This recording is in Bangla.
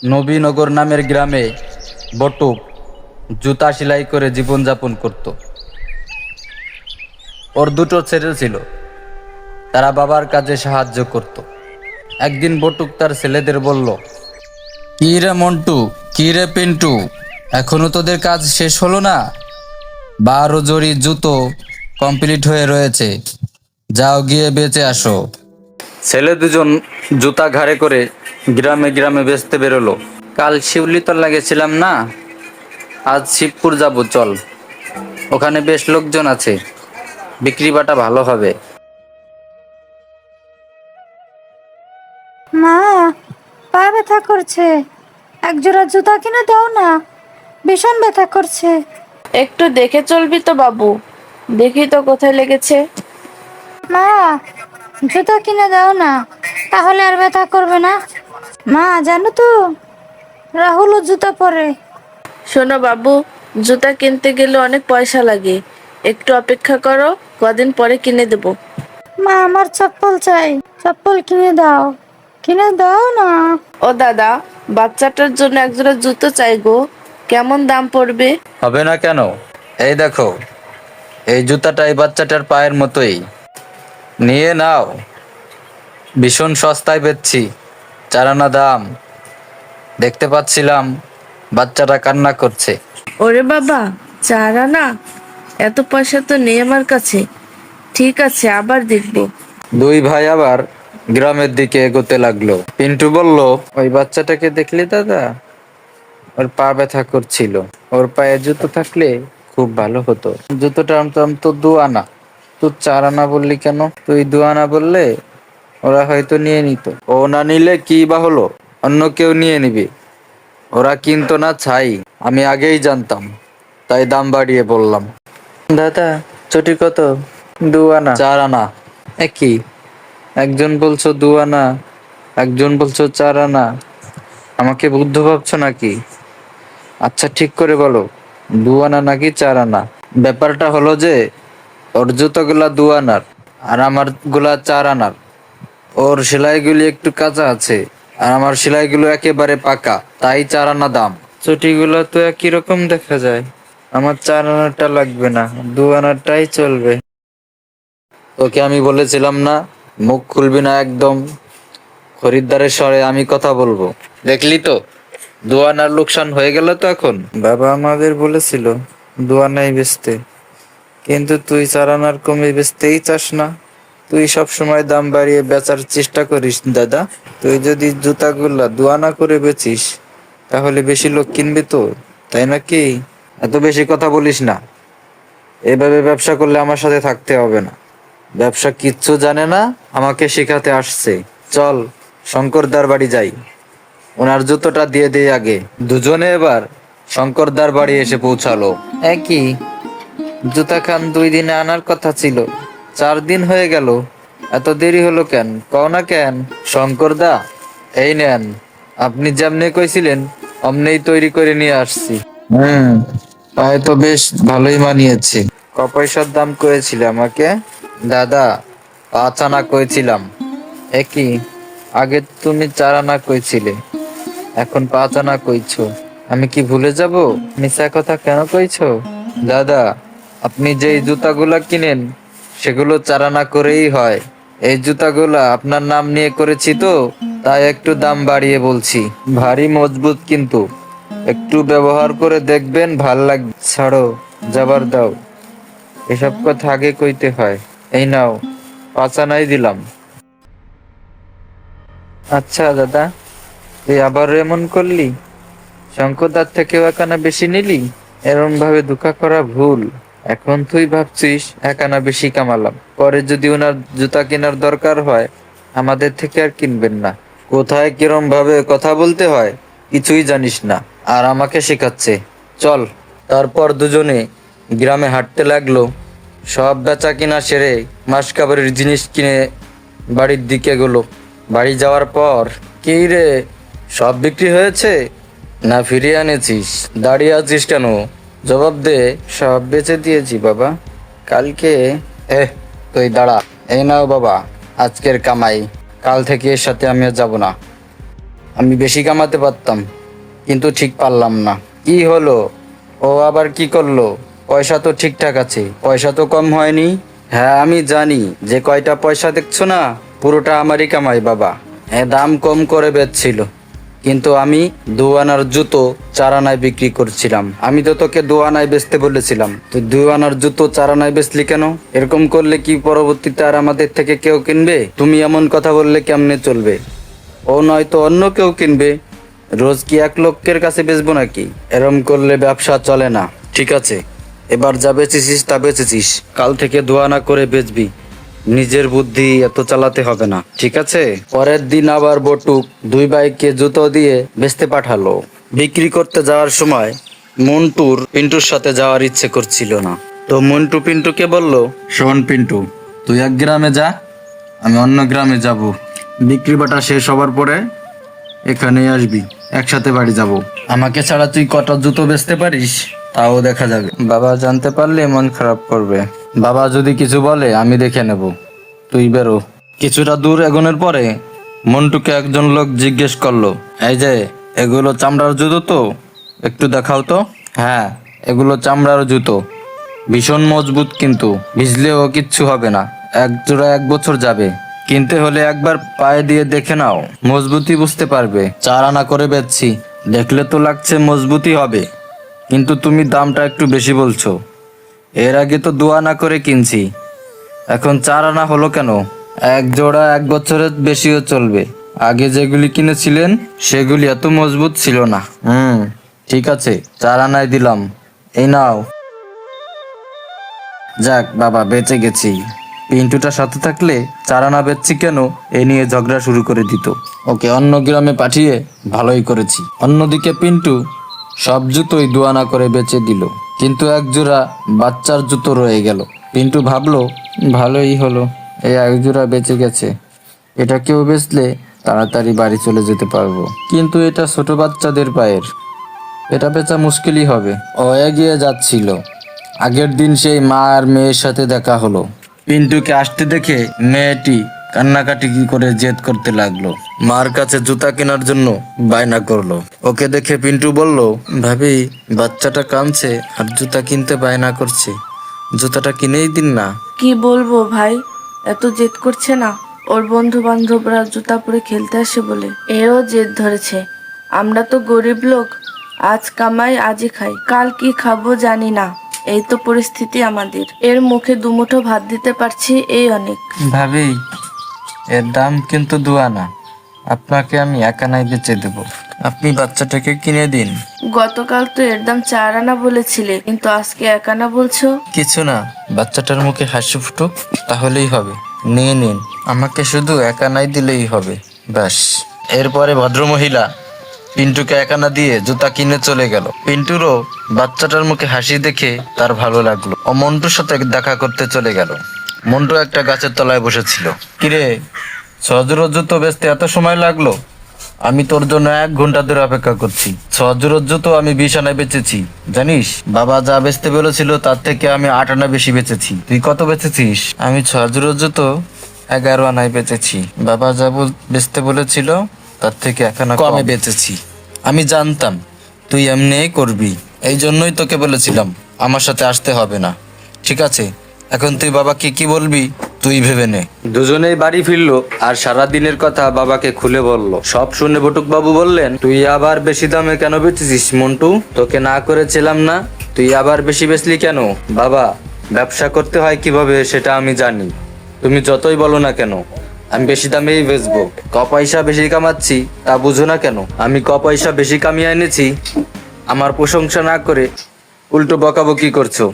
নবীনগর নামের গ্রামে বটুক জুতা সেলাই করে জীবনযাপন করত। ওর দুটো ছেলে ছিল, তারা বাবার কাজে সাহায্য করত। একদিন বটুক তার ছেলেদের বলল, কি রে মন্টু, কি রে পিন্টু, এখনো তোদের কাজ শেষ হলো না? 12 জোড়ি জুতো কমপ্লিট হয়ে রয়েছে, যাও গিয়ে বেচে আসো। ছেলে দুজন জুতা ঘাড়ে করে গ্রামে গ্রামে বেচতে বেরোলো। কাল শিউলিতলা গেছিলাম না, আজ শিবপুর যাব, চল, ওখানে বেশ লোকজন আছে, বিক্রি বাটা ভালো হবে। মা, পা ব্যথা করছে, এক জোড়া জুতা কিনে দাও না, ভীষণ ব্যথা করছে। একটু দেখে চলবি তো বাবু, দেখি তো কোথায় লেগেছে। মা, জুতা কিনে দাও না, তাহলে আর ব্যথা করবে না। মা, জানো তো রাহুলও জুতা পরে। শোনো বাবু, জুতা কিনতে গেলে অনেক পয়সা লাগে, একটু অপেক্ষা করো, কদিন পরে কিনে দেবো। মা, আমার চপ্পল চাই, চপ্পল কিনে দাও, কিনে দাও না। ও দাদা, বাচ্চাটার জন্য একজোড়া জুতো চাই গো, কেমন দাম পড়বে? হবে না কেন? এই দেখো, এই জুতাটা এই বাচ্চাটার পায়ের মতোই, নিয়ে নাও, ভীষণ সস্তায় বেচছি, 4 আনা দাম। দেখতে পাচ্ছিলাম বাচ্চাটা কান্না করছে। ওরে বাবা, 4 আনা? এত পয়সা তো নেই আমার কাছে। ঠিক আছে, আবার দেখবো। দুই ভাই আবার গ্রামের দিকে এগোতে লাগলো। পিন্টু বলল, ওই বাচ্চাটাকে দেখলি দাদা, ওর পা ব্যথা করছিল, ওর পায়ে জুতো থাকলে খুব ভালো হতো। জুতোটার দাম তো 2 আনা, তুই 4 আনা বললি কেন? তুই 2 আনা বললে ওরা হয়তো নিয়ে নিত। ও না নিলে কি বা হলো, অন্য কেউ নিয়ে নিবে, ওরা কিনতো না ছাই। আমি আগেই জানতাম, তাই দাম বাড়িয়ে বললাম। দাদা, চটি কত? 2 আনা। 4 আনা? একই, একজন বলছো 2 আনা, একজন বলছো 4 আনা, আমাকে বুদ্ধ ভাবছো নাকি? আচ্ছা ঠিক করে বলো, 2 আনা নাকি 4 আনা? ব্যাপারটা হলো যে ওর জুতোগুলা 2 আনার আর আমার গুলা 4 আনার। ওর সেলাইগুলি একটু কাঁচা আছে আর আমার সেলাইগুলো একেবারে পাকা, তাই 4 আনা দাম। চটিগুলো তো একই রকম দেখা যায়, আমার 4 আনাটা লাগবে না, 2 আনাটাই চলবে। তোকে আমি বলেছিলাম না, মুখ খুলবি না একদম, খরিদ্দারের স্বরে আমি কথা বলবো। দেখলি তো, 2 আনার লোকসান হয়ে গেল তো এখন। বাবা আমাদের বলেছিল 2 আনাই বেচতে, কিন্তু তুই 4 আনার কমে বেচতেই চাস না। তুই সব সময় দাম বাড়িয়ে বেচার চেষ্টা করিস দাদা। তুই যদি জুতাগুলা 2 আনা করে বেচিস, তাহলে বেশি লোক কিনবে তো, তাই নাকি? এত বেশি কথা বলিস না, এভাবে ব্যবসা করলে আমার সাথে থাকতে হবে না। ব্যবসা কিচ্ছু জানে না, আমাকে শেখাতে আসছে। চল শঙ্করদার বাড়ি যাই, ওনার জুতোটা দিয়ে দেই আগে। দুজনে এবার শঙ্করদার বাড়ি এসে পৌঁছালো। একই, জুতা খান 2 দিনে আনার কথা ছিল, 4 দিন হয়ে গেল, এত দেরি হলো কেন, কও না কেন? শঙ্করদা, এই নেন, আপনি যেমনি কইছিলেন অমনেই তৈরি করে নিয়ে আসছি। পায়ে তো বেশ ভালোই মানিয়েছে। ক পয়সার দাম কয়েছিলে আমাকে? দাদা, 5 আনা কইছিলাম। একই, আগে তুমি 4 আনা কইছিলে, এখন 5 আনা কইছো, আমি কি ভুলে যাব? মিছা কথা কেন কইছো? দাদা, আপনি যেই জুতাগুলা কিনেন সেগুলো 4 আনা করেই হয়। এই জুতাগুলা আপনার নাম নিয়ে করেছি তো, তাই একটু দাম বাড়িয়ে বলছি। ভারী মজবুত কিন্তু, একটু ব্যবহার করে দেখবেন, ভাল লাগবে। ছাড়ো, যাবার দাও, এসব কথা আগে কইতে হয়। এই নাও, 5 আনাই দিলাম। আচ্ছা দাদা, তুই আবার এমন করলি, শঙ্করদার থেকেও 1 আনা বেশি নিলি? এরম ভাবে ধোঁকা করা ভুল। এখন তুই ভাবছিস 1 আনা বেশি কামালাম, পরে যদি ওনার জুতা কেনার দরকার হয় আমাদের থেকে আর কিনবেন না। কোথায় কিরম ভাবে কথা বলতে হয় কিছুই জানিস না, আর আমাকে শেখাচ্ছে। চল। তারপর দুজনে গ্রামে হাঁটতে লাগলো। সব বেচা কিনা সেরে মাসকাবারির জিনিস কিনে বাড়ির দিকে গেলো। বাড়ি যাওয়ার পর, কি রে, সব বিক্রি হয়েছে না ফিরিয়ে আনেছিস? দাঁড়িয়ে আছিস কেন, জবাব দে। সব বেচে দিয়েছি বাবা, কালকে। তুই দাঁড়া, এই নাও বাবা আজকের কামাই, কাল থেকে এর সাথে আমি আর যাবো না। আমি বেশি কামাতে পারতাম, কিন্তু ঠিক পারলাম না। কি হলো? ও আবার কি করলো? পয়সা তো ঠিকঠাক আছে, পয়সা তো কম হয়নি। হ্যাঁ আমি জানি, যে কয়টা পয়সা দেখছো না, পুরোটা আমারই কামাই বাবা। দাম কম করে বেচছিল, কিন্তু আমি 2 আনার জুতো 4 আনায় বিক্রি করছিলাম। আমি তো তোকে 2 আনায় বেচতে বলেছিলাম, তুই 2 আনার জুতো 4 আনায় বেচলি কেন? এরকম করলে কি পরবর্তীতে আর আমাদের থেকে কেউ কিনবে? তুমি এমন কথা বললে কেমনে চলবে? ও নয়তো অন্য কেউ কিনবে। রোজ কি এক লোকের কাছে বেচবো নাকি? এরম করলে ব্যবসা চলে না। ঠিক আছে, এবার যা বেচেছিস তা বেচেছিস, কাল থেকে 2 আনা করে বেচবি। নিজের বুদ্ধি এত চালাতে হবে না, ঠিক আছে? পরের দিন আবার বটুক 2 বাইকে জুতো দিয়ে বেচতে পাঠালো। বিক্রি করতে যাওয়ার সময় মন্টুর পিন্টুর সাথে যাওয়ার ইচ্ছে করছিল না। তো মন্টু পিন্টুকে বলল, শোন পিন্টু, তুই এক গ্রামে যা, আমি অন্য গ্রামে যাব। বিক্রি বাটা শেষ হবার পরে এখানেই আসবি, একসাথে বাড়ি যাব। আমাকে ছাড়া তুই কত জুতো বেচতে পারিস তাও দেখা যাবে। বাবা জানতে পারলে মন খারাপ করবে। বাবা যদি কিছু বলে আমি দেখে নেব, তুই বেরো। কিছুটা দূর এগোনোর পরে মন্টুকে একজন লোক জিজ্ঞেস করলো, এই যে এগুলো চামড়ার জুতো তো, একটু দেখাও তো। হ্যাঁ, এগুলো চামড়ার জুতো, ভীষণ মজবুত, কিন্তু ভিজলেও কিচ্ছু হবে না, এক জোড়া 1 বছর যাবে। কিনতে হলে একবার পায়ে দিয়ে দেখে নাও, মজবুতি বুঝতে পারবে। 4 আনা করে বেচছি, দেখলে তো লাগছে মজবুতি হবে, কিন্তু তুমি দামটা একটু বেশি বলছো। এর আগে তো 2 আনা করে কিনছি, এখন 4 আনা হলো কেন? এক জোড়া 1 বছরের বেশিও চলবে। আগে যেগুলি কিনেছিলেন সেগুলি এত মজবুত ছিল না। ঠিক আছে, 4 আনায় দিলাম, এই নাও। যাক বাবা, বেঁচে গেছি। পিন্টুটা সাথে থাকলে 4 আনা বেচছি কেন এ নিয়ে ঝগড়া শুরু করে দিত। ওকে অন্য গ্রামে পাঠিয়ে ভালোই করেছি। অন্যদিকে পিন্টু সব জুতোই 2 আনা করে বেচে দিল, কিন্তু এক জোড়া বাচ্চার জুতো রয়ে গেল। পিন্টু ভাবলো, ভালোই হলো, এই 1 জোড়া বেঁচে গেছে, এটা কেউ বেচলে তাড়াতাড়ি বাড়ি চলে যেতে পারবো। কিন্তু এটা ছোট বাচ্চাদের পায়ের, এটা বেচা মুশকিলই হবে। ও এগিয়ে যাচ্ছিল। আগের দিন সেই মা আর মেয়ের সাথে দেখা হলো। পিন্টুকে আসতে দেখে মেয়েটি কান্নাকাটি করে জেদ করতে লাগলো, মার কাছে জুতা কেনার জন্য বায়না করলো। ওকে দেখে পিন্টু বলল, ভাবি বাচ্চাটা কাঁদছে আর জুতা কিনতে বায়না করছে, জুতাটা কিনেই দিন না। কি বলবো ভাই, এত জেদ করছে না। ওর বন্ধু বান্ধবরা জুতা পরে খেলতে আসে বলে এও জেদ ধরেছে। আমরা তো গরিব লোক, আজ কামাই আজই খাই, কাল কি খাবো জানি না। এই তো পরিস্থিতি আমাদের, এর মুখে 2 মুঠো ভাত দিতে পারছি, এই অনেক। ভাবি এর দাম কিন্তু 2 আনা, আপনাকে আমি 1 আনায় বেচে দেবো, আপনি বাচ্চাটাকে কিনে দিন। গতকাল তো এর দাম 4 আনা বলেছিলে, কিন্তু আজকে 1 আনা বলছো। কিছু না, বাচ্চাটার মুখে হাসি ফুটুক, তাহলেই হবে। নিয়ে নিন, আমাকে শুধু 1 আনাই দিলেই হবে, ব্যাস। এরপরে ভদ্রমহিলা পিন্টুকে 1 আনা দিয়ে জুতা কিনে চলে গেল। পিন্টুরও বাচ্চাটার মুখে হাসি দেখে তার ভালো লাগলো। ও মন্টুর সাথে দেখা করতে চলে গেল। মন্টু একটা গাছের তলায় বসেছিল। কিরে, সজোর জুতো বেচতে এত সময় লাগলো? আমি তোর জন্য 1 ঘন্টা ধরে অপেক্ষা করছি। 6 জোড়ার জুতো আমি 20 আনায় বেচেছি, জানিস? বাবা যা বেচতে বলেছিল তার থেকে আমি 8 আনা বেশি বেচেছি। তুই কত বেচেছিস? আমি 6 জোড়ার জুতো 11 আনায় বেচেছি। বাবা যা বেচতে বলেছিল তার থেকে 1 আনা কমে বেচেছি। আমি জানতাম তুই এমনিই করবি, এই জন্যই তোকে বলেছিলাম আমার সাথে আসতে হবে না। ঠিক আছে, এখন তুই বাবাকে কি বলবি তুই ভেবে নে। দুজনেই বাড়ি ফিরলো আর সারা দিনের কথা বাবাকে খুলে বলল। সব শুনে বটুক বাবু বললেন, তুই আবার বেশি দামে কেন বেচেছিস মন্টু? তোকে না করেছিলাম না, তুই আবার বেশি বেচলি কেন? বাবা, ব্যবসা করতে হয় কিভাবে সেটা আমি জানি, তুমি যতই বলো না কেন আমি বেশি দামেই বেচবো। পয়সা বেশি কামাচ্ছি তা বুঝো না কেন? আমি পয়সা বেশি কামিয়ে এনেছি, আমার প্রশংসা না করে উল্টো বকাবকি করছো।